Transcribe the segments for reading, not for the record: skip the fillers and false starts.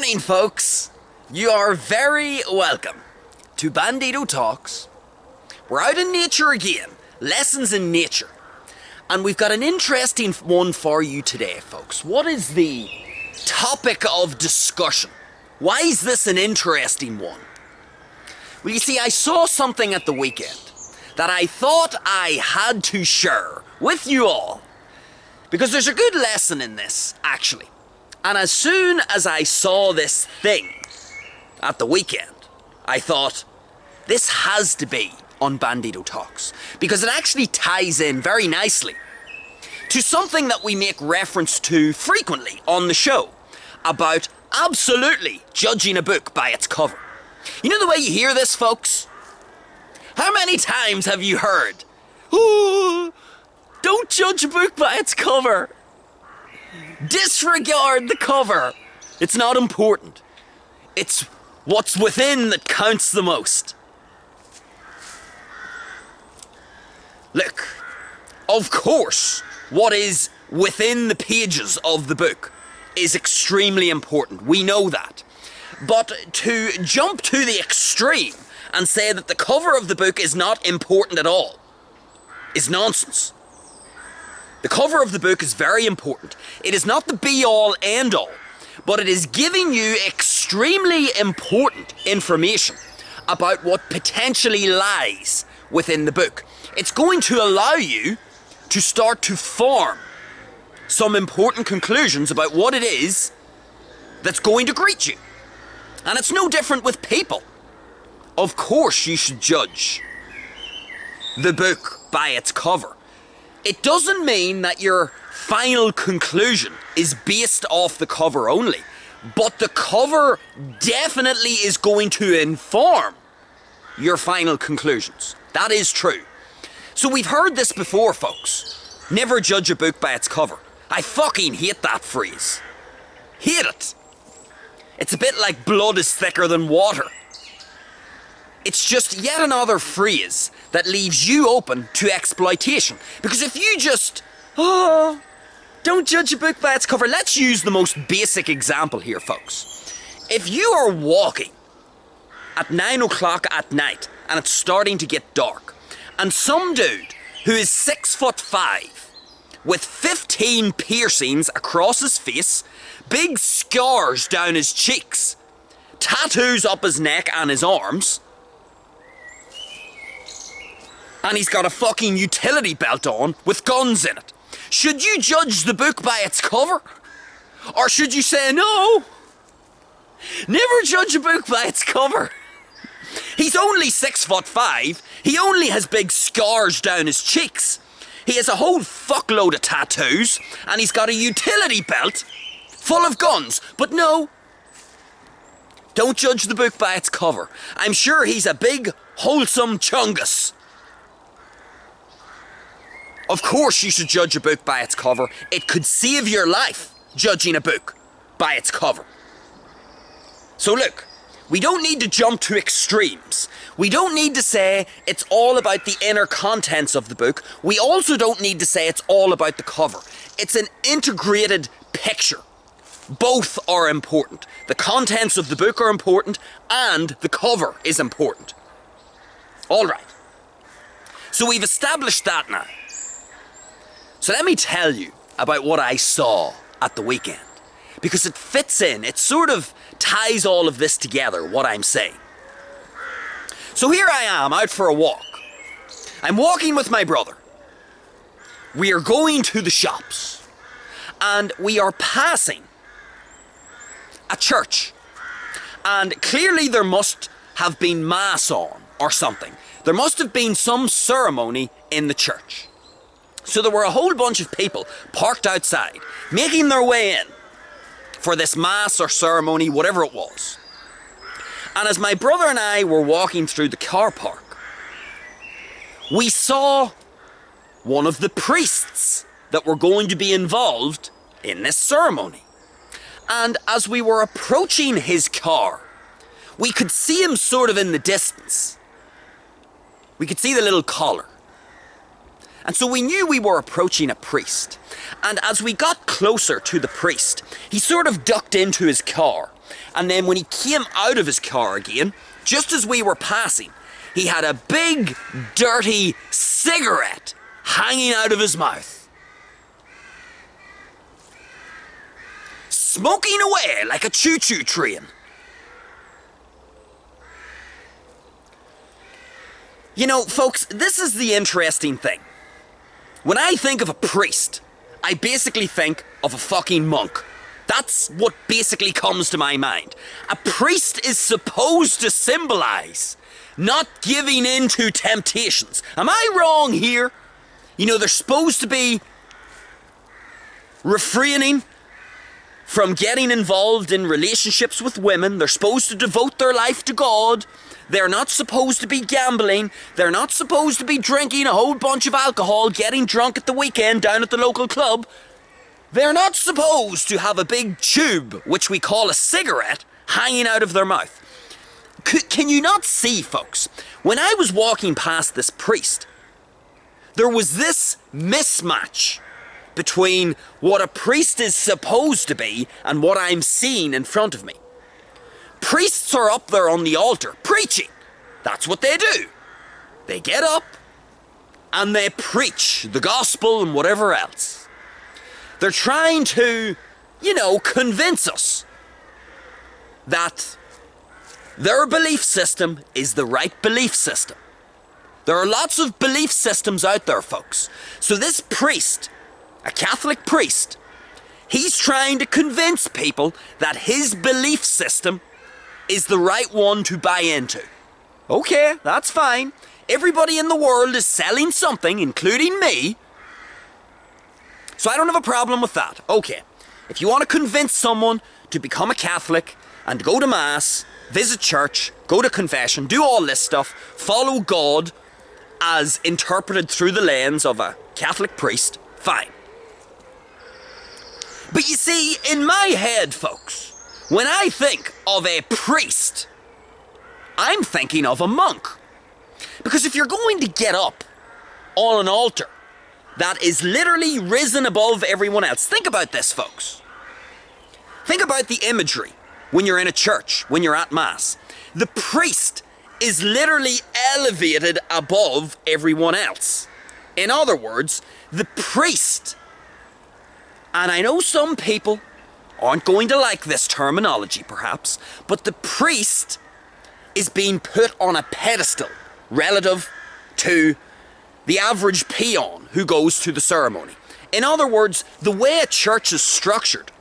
morning, folks. You are very welcome to Bandido Talks. We're out in nature again, lessons in nature. And we've got an interesting one for you today, folks. What is the topic of discussion? Why is this an interesting one? Well, you see, I saw something at the weekend that I thought I had to share with you all. Because there's a good lesson in this, actually. And as soon as I saw this thing at the weekend, I thought, this has to be on Bandido Talks. Because it actually ties in very nicely to something that we make reference to frequently on the show about absolutely judging a book by its cover. You know the way you hear this, folks? How many times have you heard, "Oh, don't judge a book by its cover. Disregard the cover. It's not important. It's what's within that counts the most." Look, of course, what is within the pages of the book is extremely important. We know that. But to jump to the extreme and say that the cover of the book is not important at all is nonsense. The cover of the book is very important. It is not the be-all, end-all, but it is giving you extremely important information about what potentially lies within the book. It's going to allow you to start to form some important conclusions about what it is that's going to greet you. And it's no different with people. Of course you should judge the book by its cover. It doesn't mean that your final conclusion is based off the cover only, but the cover definitely is going to inform your final conclusions. That is true. So we've heard this before, folks. Never judge a book by its cover. I fucking hate that phrase. Hate it. It's a bit like blood is thicker than water. It's just yet another phrase that leaves you open to exploitation. Because if you just, don't judge a book by its cover. Let's use the most basic example here, folks. If you are walking at 9 o'clock at night and it's starting to get dark, and some dude who is 6'5" with 15 piercings across his face, big scars down his cheeks, tattoos up his neck and his arms, and he's got a fucking utility belt on with guns in it. Should you judge the book by its cover? Or should you say, no, never judge a book by its cover? He's only 6'5", he only has big scars down his cheeks. He has a whole fuckload of tattoos, and he's got a utility belt full of guns. But no, don't judge the book by its cover. I'm sure he's a big, wholesome chungus. Of course you should judge a book by its cover. It could save your life, judging a book by its cover. So look, we don't need to jump to extremes. We don't need to say it's all about the inner contents of the book. We also don't need to say it's all about the cover. It's an integrated picture. Both are important. The contents of the book are important, and the cover is important. All right. So we've established that now. So let me tell you about what I saw at the weekend, because it fits in, it sort of ties all of this together, what I'm saying. So here I am, out for a walk. I'm walking with my brother. We are going to the shops, and we are passing a church. And clearly there must have been mass on, or something. There must have been some ceremony in the church. So there were a whole bunch of people parked outside, making their way in for this mass or ceremony, whatever it was. And as my brother and I were walking through the car park, we saw one of the priests that were going to be involved in this ceremony. And as we were approaching his car, we could see him sort of in the distance. We could see the little collar. And so we knew we were approaching a priest. And as we got closer to the priest, he sort of ducked into his car And then when he came out of his car again, just as we were passing, he had a big, dirty cigarette hanging out of his mouth. Smoking away like a choo-choo train. You know, folks, this is the interesting thing. When I think of a priest, I basically think of a fucking monk. That's what basically comes to my mind. A priest is supposed to symbolize not giving in to temptations. Am I wrong here? You know, they're supposed to be refraining from getting involved in relationships with women. They're supposed to devote their life to God. They're not supposed to be gambling. They're not supposed to be drinking a whole bunch of alcohol, getting drunk at the weekend down at the local club. They're not supposed to have a big tube, which we call a cigarette, hanging out of their mouth. Can you not see, folks? When I was walking past this priest, there was this mismatch between what a priest is supposed to be and what I'm seeing in front of me. Priests are up there on the altar preaching. That's what they do. They get up and they preach the gospel and whatever else. They're trying to, you know, convince us that their belief system is the right belief system. There are lots of belief systems out there, folks. So this priest, a Catholic priest, he's trying to convince people that his belief system is the right one to buy into. Okay, that's fine. Everybody in the world is selling something, including me. So I don't have a problem with that. Okay, if you want to convince someone to become a Catholic and go to Mass, visit church, go to confession, do all this stuff, follow God as interpreted through the lens of a Catholic priest, fine. But you see, in my head, folks, when I think of a priest, I'm thinking of a monk. Because if you're going to get up on an altar that is literally risen above everyone else, think about this, folks. Think about the imagery when you're in a church, when you're at Mass. The priest is literally elevated above everyone else. In other words, the priest, and I know some people aren't going to like this terminology perhaps, but the priest is being put on a pedestal relative to the average peon who goes to the ceremony. In other words, the way a church is structured,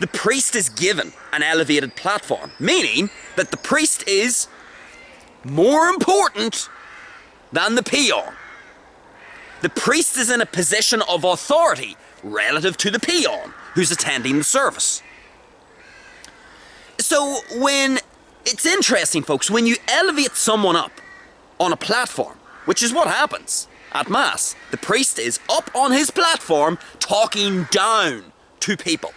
the priest is given an elevated platform, meaning that the priest is more important than the peon. The priest is in a position of authority relative to the peon who's attending the service. So it's interesting, folks, when you elevate someone up on a platform, which is what happens at Mass, the priest is up on his platform talking down to people.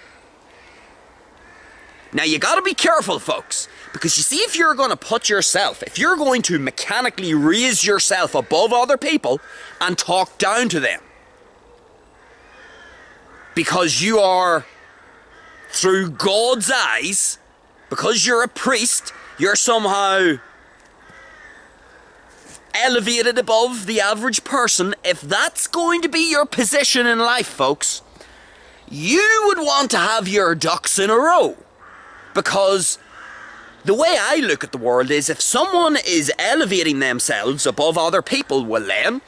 Now you gotta be careful, folks, because you see, if you're going to mechanically raise yourself above other people and talk down to them, because you are, through God's eyes, because you're a priest, you're somehow elevated above the average person. If that's going to be your position in life, folks, you would want to have your ducks in a row. Because the way I look at the world is, if someone is elevating themselves above other people, well then,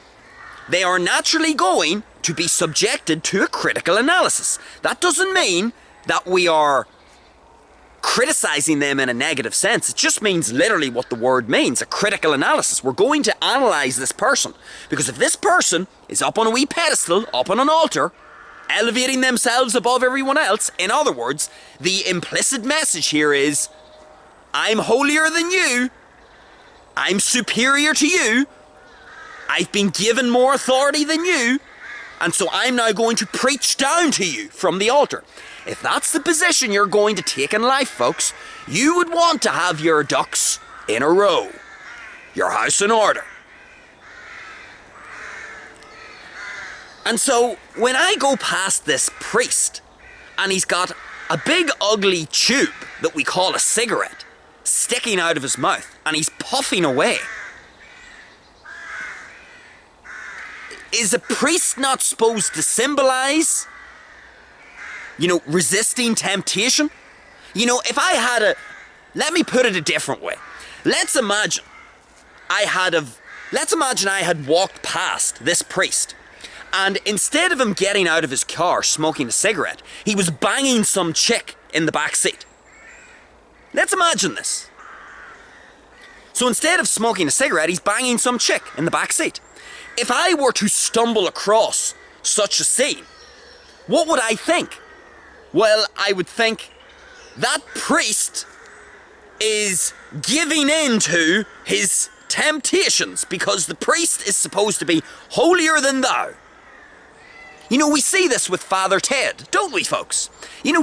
they are naturally going to be subjected to a critical analysis. That doesn't mean that we are criticizing them in a negative sense. It just means literally what the word means, a critical analysis. We're going to analyze this person, because if this person is up on a wee pedestal, up on an altar, elevating themselves above everyone else, in other words, the implicit message here is, I'm holier than you, I'm superior to you, I've been given more authority than you, and so I'm now going to preach down to you from the altar. If that's the position you're going to take in life, folks, you would want to have your ducks in a row, your house in order. And so when I go past this priest and he's got a big ugly tube that we call a cigarette sticking out of his mouth, and he's puffing away. Is a priest not supposed to symbolize, resisting temptation? If I had let me put it a different way. Let's imagine I had walked past this priest, and instead of him getting out of his car smoking a cigarette, he was banging some chick in the back seat. Let's imagine this. So instead of smoking a cigarette, he's banging some chick in the back seat. If I were to stumble across such a scene, what would I think? Well, I would think that priest is giving in to his temptations, because the priest is supposed to be holier than thou. We see this with Father Ted, don't we, folks?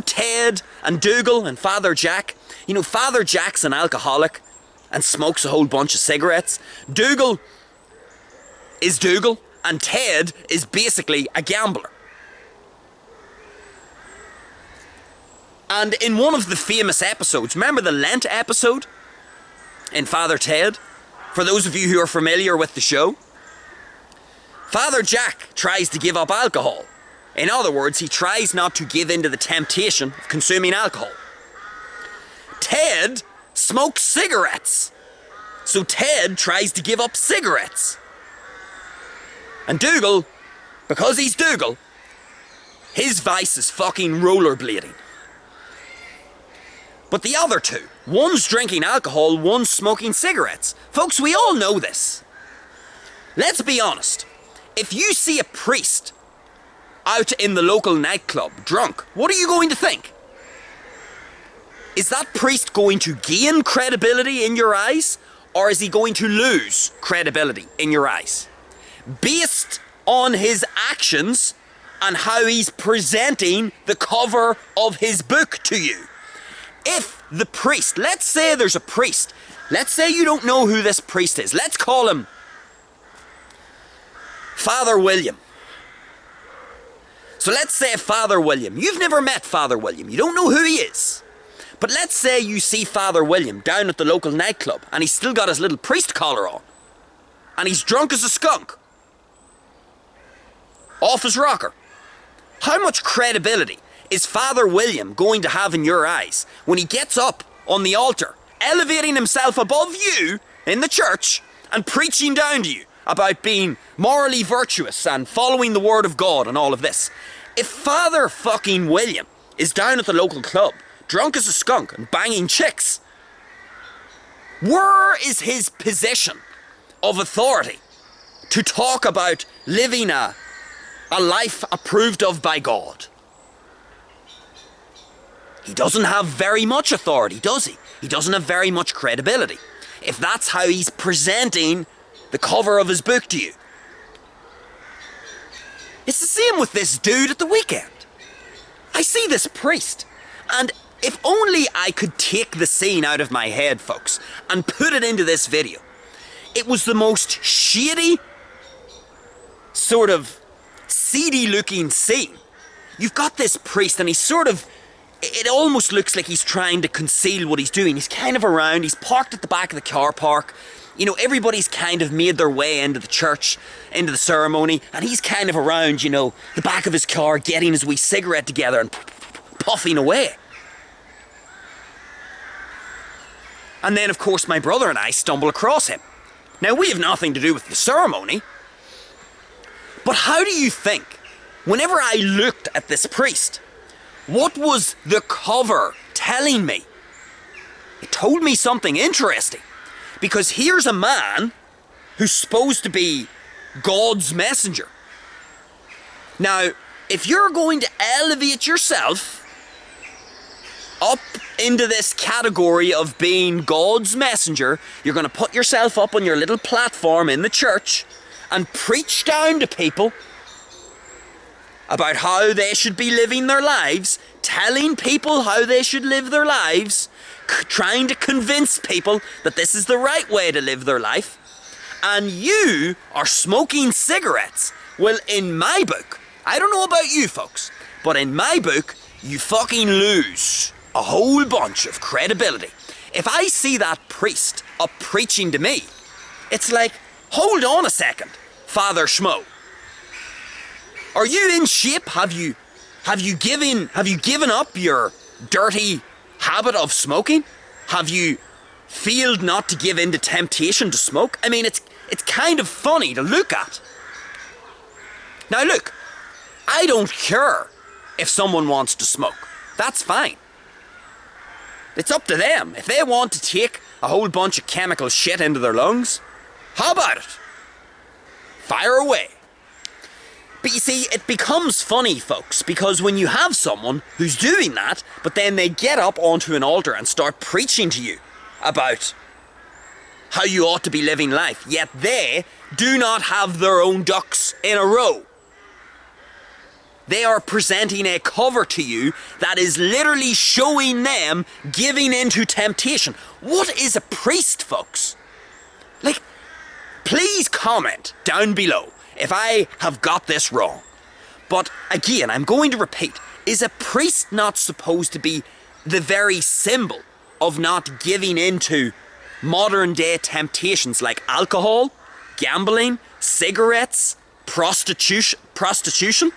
Ted and Dougal and Father Jack. Father Jack's an alcoholic and smokes a whole bunch of cigarettes. Dougal is Dougal, and Ted is basically a gambler. And in one of the famous episodes, remember the Lent episode in Father Ted? For those of you who are familiar with the show, Father Jack tries to give up alcohol. In other words, he tries not to give in to the temptation of consuming alcohol. Ted smokes cigarettes, so Ted tries to give up cigarettes. And Dougal, because he's Dougal, his vice is fucking rollerblading. But the other two, one's drinking alcohol, one's smoking cigarettes. Folks, we all know this. Let's be honest. If you see a priest out in the local nightclub drunk, what are you going to think? Is that priest going to gain credibility in your eyes, or is he going to lose credibility in your eyes? Based on his actions and how he's presenting the cover of his book to you. If the priest, let's say there's a priest, let's say you don't know who this priest is, let's call him Father William. So let's say Father William, you've never met Father William, you don't know who he is. But let's say you see Father William down at the local nightclub and he's still got his little priest collar on. And he's drunk as a skunk. Off his rocker. How much credibility is Father William going to have in your eyes when he gets up on the altar, elevating himself above you in the church and preaching down to you about being morally virtuous and following the word of God and all of this? If Father fucking William is down at the local club, drunk as a skunk and banging chicks, where is his position of authority to talk about living a life approved of by God? He doesn't have very much authority, does he? He doesn't have very much credibility, if that's how he's presenting the cover of his book to you. It's the same with this dude at the weekend. I see this priest, and if only I could take the scene out of my head, folks, and put it into this video. It was the most shady, sort of seedy looking scene. You've got this priest and he's sort of, it almost looks like he's trying to conceal what he's doing. He's kind of around, he's parked at the back of the car park. Everybody's kind of made their way into the church, into the ceremony, and he's kind of around, the back of his car, getting his wee cigarette together and puffing away. And then, of course, my brother and I stumble across him. Now, we have nothing to do with the ceremony, but how do you think, whenever I looked at this priest, what was the cover telling me? It told me something interesting. Because here's a man who's supposed to be God's messenger. Now, if you're going to elevate yourself up into this category of being God's messenger, you're going to put yourself up on your little platform in the church and preach down to people about how they should be living their lives, telling people how they should live their lives, trying to convince people that this is the right way to live their life, and you are smoking cigarettes. Well, in my book, I don't know about you folks, but in my book, you fucking lose a whole bunch of credibility. If I see that priest up preaching to me, it's like, hold on a second, Father Schmo. Are you in shape? Have you given up your dirty habit of smoking? Have you failed not to give in to temptation to smoke? I mean, it's kind of funny to look at. Now look, I don't care if someone wants to smoke. That's fine. It's up to them. If they want to take a whole bunch of chemical shit into their lungs, how about it? Fire away. But you see, it becomes funny, folks, because when you have someone who's doing that, but then they get up onto an altar and start preaching to you about how you ought to be living life, yet they do not have their own ducks in a row. They are presenting a cover to you that is literally showing them giving into temptation. What is a priest, folks? Like, please comment down below if I have got this wrong. But again, I'm going to repeat, is a priest not supposed to be the very symbol of not giving into modern day temptations like alcohol, gambling, cigarettes, prostitution?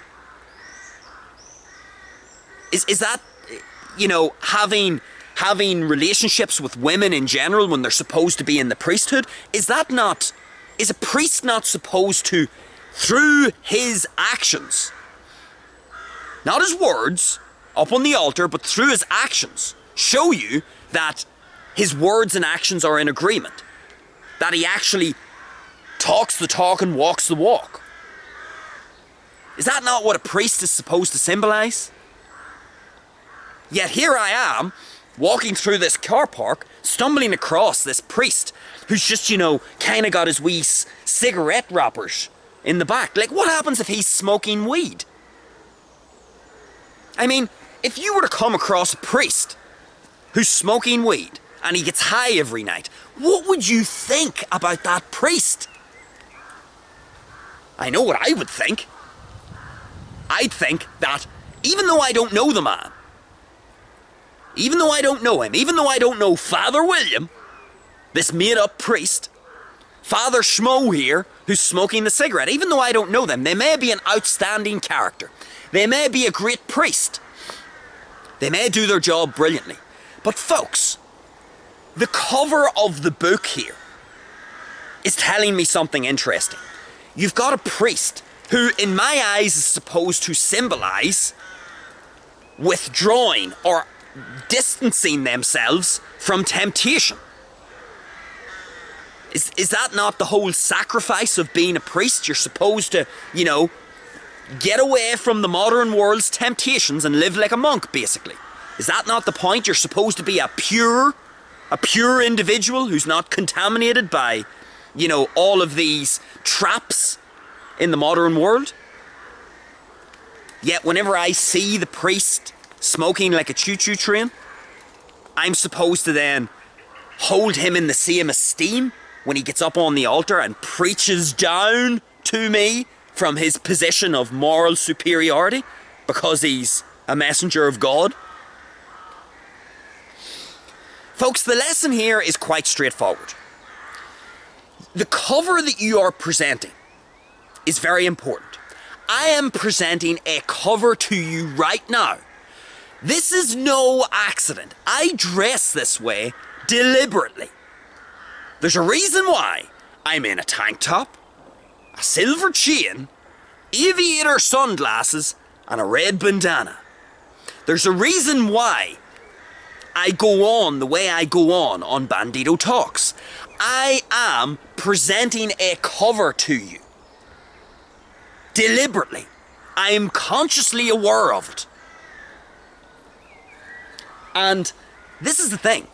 Is that, you know, having relationships with women in general when they're supposed to be in the priesthood? Is a priest not supposed to, through his actions, not his words up on the altar, but through his actions, show you that his words and actions are in agreement? That he actually talks the talk and walks the walk? Is that not what a priest is supposed to symbolize? Yet here I am, walking through this car park, stumbling across this priest who's just, you know, kind of got his wee cigarette wrappers in the back. Like, what happens if he's smoking weed? I mean, if you were to come across a priest who's smoking weed and he gets high every night, what would you think about that priest? I know what I would think. I'd think that even though I don't know the man, even though I don't know him, even though I don't know Father William, this made-up priest, Father Schmo here, who's smoking the cigarette, even though I don't know them, they may be an outstanding character. They may be a great priest. They may do their job brilliantly. But folks, the cover of the book here is telling me something interesting. You've got a priest who, in my eyes, is supposed to symbolize withdrawing or distancing themselves from temptation. Is that not the whole sacrifice of being a priest? You're supposed to, you know, get away from the modern world's temptations and live like a monk, basically. Is that not the point? You're supposed to be a pure individual who's not contaminated by, you know, all of these traps in the modern world. Yet whenever I see the priest smoking like a choo-choo train, I'm supposed to then hold him in the same esteem when he gets up on the altar and preaches down to me from his position of moral superiority because he's a messenger of God. Folks, the lesson here is quite straightforward. The cover that you are presenting is very important. I am presenting a cover to you right now. This is no accident. I dress this way deliberately. There's a reason why I'm in a tank top, a silver chain, aviator sunglasses, and a red bandana. There's a reason why I go on the way I go on Bandido Talks. I am presenting a cover to you. Deliberately. I am consciously aware of it. And this is the thing.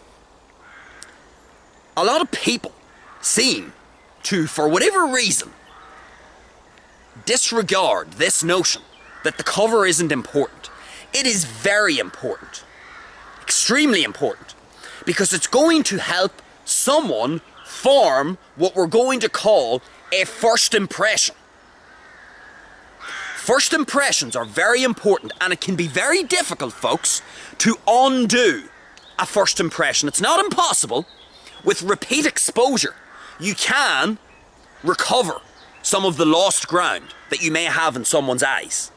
A lot of people seem to, for whatever reason, disregard this notion that the cover isn't important. It is very important. Extremely important. Because it's going to help someone form what we're going to call a first impression. First impressions are very important, and it can be very difficult, folks, to undo a first impression. It's not impossible. With repeat exposure, you can recover some of the lost ground that you may have in someone's eyes.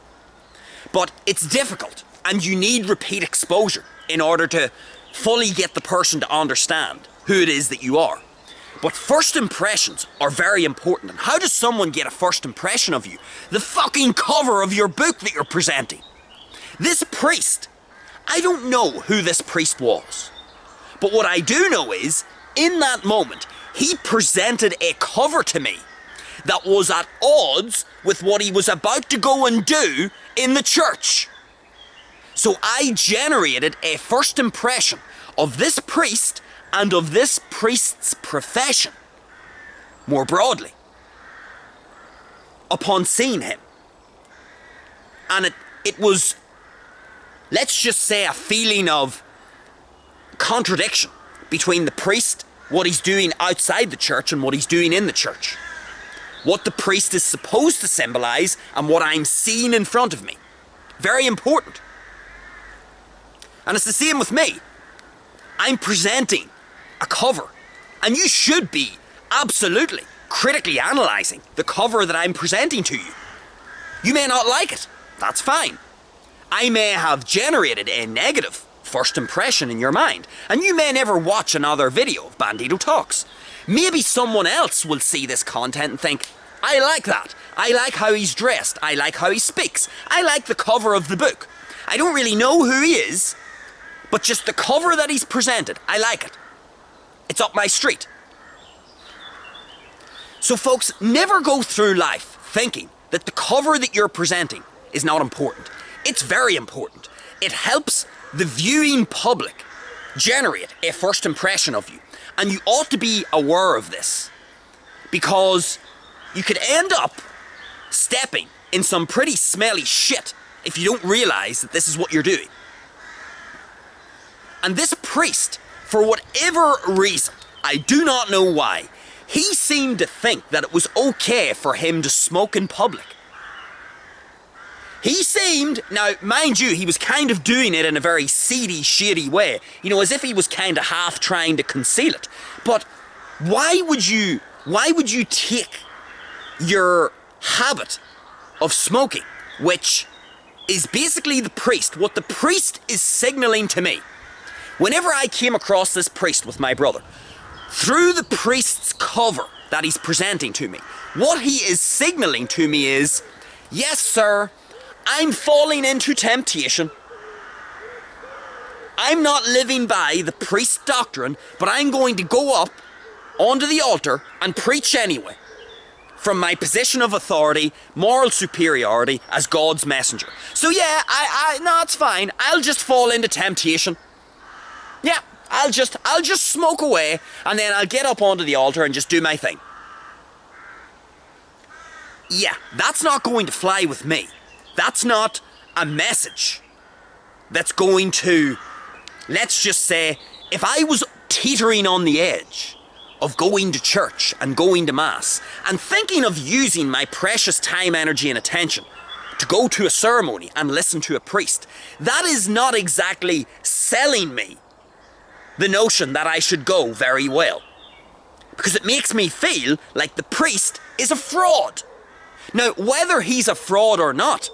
But it's difficult, and you need repeat exposure in order to fully get the person to understand who it is that you are. But first impressions are very important. And how does someone get a first impression of you? The fucking cover of your book that you're presenting. This priest, I don't know who this priest was. But what I do know is, in that moment, he presented a cover to me that was at odds with what he was about to go and do in the church. So I generated a first impression of this priest and of this priest's profession, more broadly, upon seeing him. And it was, let's just say, a feeling of contradiction between the priest, what he's doing outside the church, and what he's doing in the church. What the priest is supposed to symbolize and what I'm seeing in front of me. Very important. And it's the same with me. I'm presenting a cover, and you should be absolutely critically analysing the cover that I'm presenting to you. You may not like it, that's fine. I may have generated a negative first impression in your mind, and you may never watch another video of Bandido Talks. Maybe someone else will see this content and think, I like that, I like how he's dressed, I like how he speaks, I like the cover of the book. I don't really know who he is, but just the cover that he's presented, I like it. It's up my street. So folks, never go through life thinking that the cover that you're presenting is not important. It's very important. It helps the viewing public generate a first impression of you. And you ought to be aware of this, because you could end up stepping in some pretty smelly shit if you don't realise that this is what you're doing. And this priest, for whatever reason, I do not know why, he seemed to think that it was okay for him to smoke in public. He seemed, now mind you, he was kind of doing it in a very seedy, shady way, you know, as if he was kind of half trying to conceal it. But why would you take your habit of smoking, which is basically the priest, what the priest is signalling to me? Whenever I came across this priest with my brother, through the priest's cover that he's presenting to me, what he is signalling to me is, yes sir, I'm falling into temptation. I'm not living by the priest's doctrine, but I'm going to go up onto the altar and preach anyway, from my position of authority, moral superiority as God's messenger. So yeah, no, it's fine. I'll just fall into temptation. Yeah, I'll just smoke away, and then I'll get up onto the altar and just do my thing. Yeah, that's not going to fly with me. That's not a message that's going to, let's just say, if I was teetering on the edge of going to church and going to mass and thinking of using my precious time, energy and attention to go to a ceremony and listen to a priest, that is not exactly selling me the notion that I should go very well, because it makes me feel like the priest is a fraud. Now, whether he's a fraud or not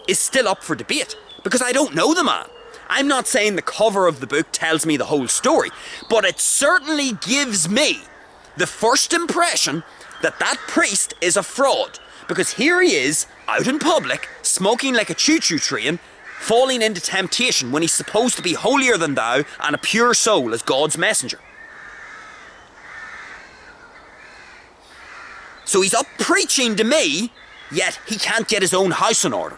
is still up for debate, because I don't know the man. I'm not saying the cover of the book tells me the whole story, but it certainly gives me the first impression that that priest is a fraud, because here he is, out in public, smoking like a choo-choo train, falling into temptation when he's supposed to be holier than thou and a pure soul as God's messenger. So he's up preaching to me, yet he can't get his own house in order.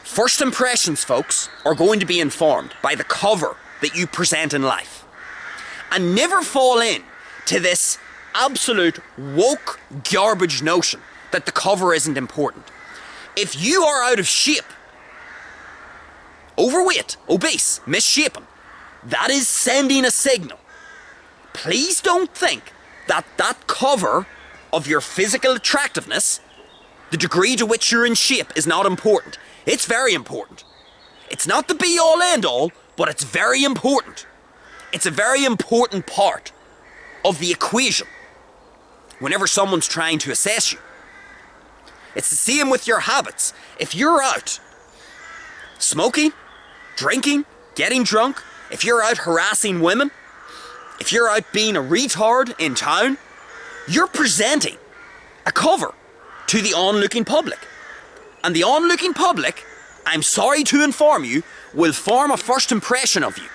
First impressions, folks, are going to be informed by the cover that you present in life. And never fall in to this absolute woke garbage notion that the cover isn't important. If you are out of shape, overweight, obese, misshapen, that is sending a signal. Please don't think that that cover of your physical attractiveness, the degree to which you're in shape, is not important. It's very important. It's not the be-all end-all, but it's very important. It's a very important part of the equation whenever someone's trying to assess you. It's the same with your habits. If you're out smoking, drinking, getting drunk, if you're out harassing women, if you're out being a retard in town, you're presenting a cover to the onlooking public. And the onlooking public, I'm sorry to inform you, will form a first impression of you.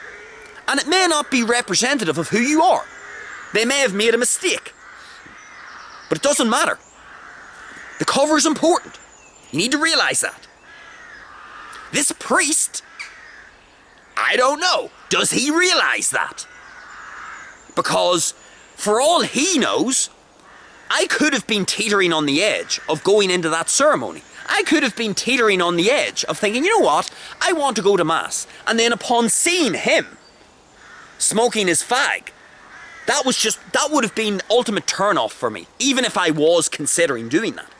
And it may not be representative of who you are. They may have made a mistake. But it doesn't matter. The cover is important. You need to realise that. This priest, I don't know, does he realise that? Because for all he knows, I could have been teetering on the edge of going into that ceremony. I could have been teetering on the edge of thinking, you know what, I want to go to Mass. And then upon seeing him smoking his fag, that would have been ultimate turn-off for me, even if I was considering doing that.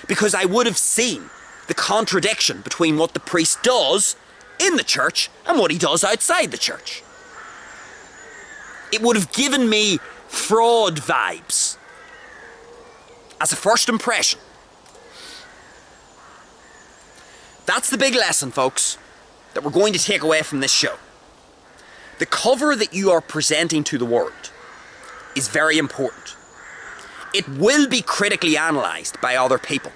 Because I would have seen the contradiction between what the priest does in the church and what he does outside the church. It would have given me fraud vibes as a first impression. That's the big lesson, folks, that we're going to take away from this show. The cover that you are presenting to the world is very important. It will be critically analysed by other people.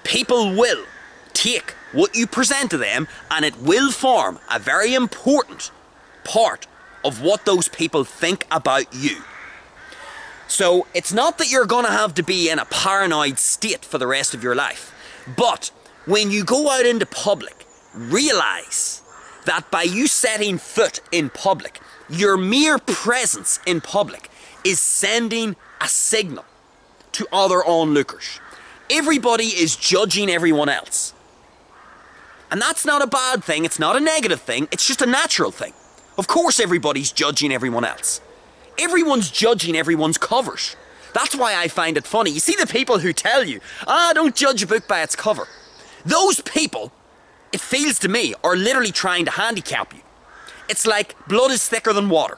People will take what you present to them and it will form a very important part of what those people think about you. So it's not that you're going to have to be in a paranoid state for the rest of your life, but when you go out into public, realise that by you setting foot in public, your mere presence in public is sending a signal to other onlookers. Everybody is judging everyone else. And that's not a bad thing, it's not a negative thing, it's just a natural thing. Of course everybody's judging everyone else. Everyone's judging everyone's covers. That's why I find it funny. You see the people who tell you, don't judge a book by its cover. Those people, it feels to me, are literally trying to handicap you. It's like blood is thicker than water.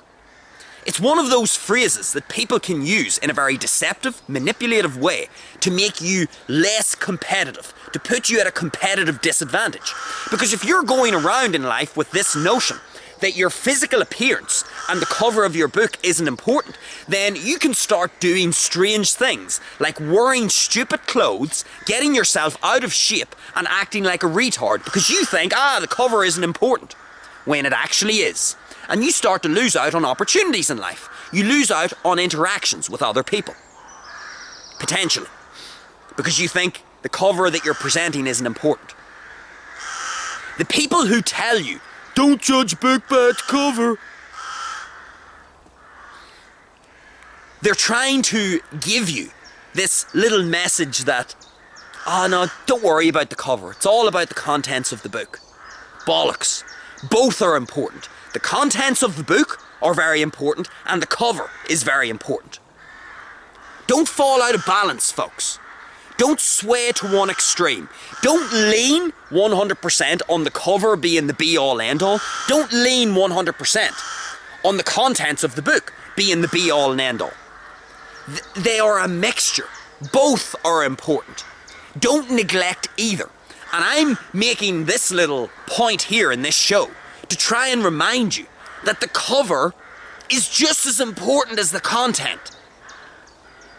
It's one of those phrases that people can use in a very deceptive, manipulative way to make you less competitive, to put you at a competitive disadvantage. Because if you're going around in life with this notion that your physical appearance and the cover of your book isn't important, then you can start doing strange things, like wearing stupid clothes, getting yourself out of shape and acting like a retard because you think, the cover isn't important, when it actually is. And you start to lose out on opportunities in life. You lose out on interactions with other people. Potentially. Because you think the cover that you're presenting isn't important. The people who tell you, don't judge a book by its cover, they're trying to give you this little message that, no, don't worry about the cover. It's all about the contents of the book. Bollocks. Both are important. The contents of the book are very important, and the cover is very important. Don't fall out of balance, folks. Don't sway to one extreme. Don't lean 100% on the cover being the be-all end-all. Don't lean 100% on the contents of the book being the be-all and end-all. They are a mixture. Both are important. Don't neglect either. And I'm making this little point here in this show to try and remind you that the cover is just as important as the content.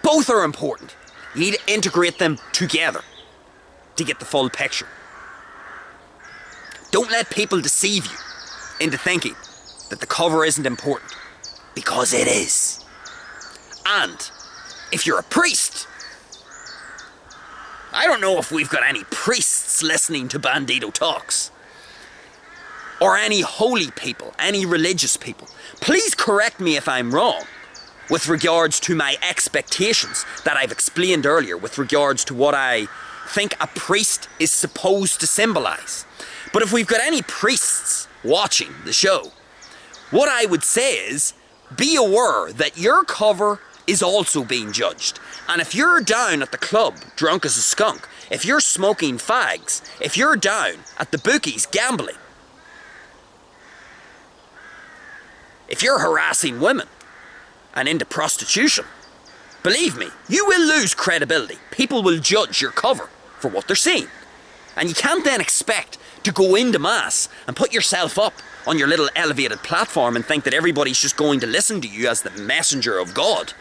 Both are important. You need to integrate them together to get the full picture. Don't let people deceive you into thinking that the cover isn't important, because it is. And if you're a priest, I don't know if we've got any priests listening to Bandido Talks, or any holy people, any religious people. Please correct me if I'm wrong with regards to my expectations that I've explained earlier, with regards to what I think a priest is supposed to symbolise. But if we've got any priests watching the show, what I would say is, be aware that your cover is also being judged. And if you're down at the club drunk as a skunk, if you're smoking fags, if you're down at the bookies gambling, if you're harassing women and into prostitution, believe me, you will lose credibility. People will judge your cover for what they're seeing. And you can't then expect to go into mass and put yourself up on your little elevated platform and think that everybody's just going to listen to you as the messenger of God.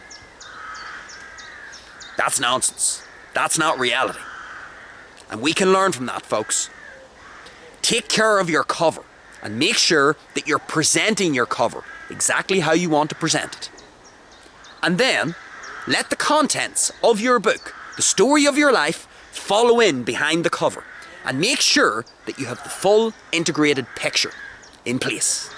That's nonsense. That's not reality. And we can learn from that, folks. Take care of your cover and make sure that you're presenting your cover exactly how you want to present it. And then let the contents of your book, the story of your life, follow in behind the cover, and make sure that you have the full integrated picture in place.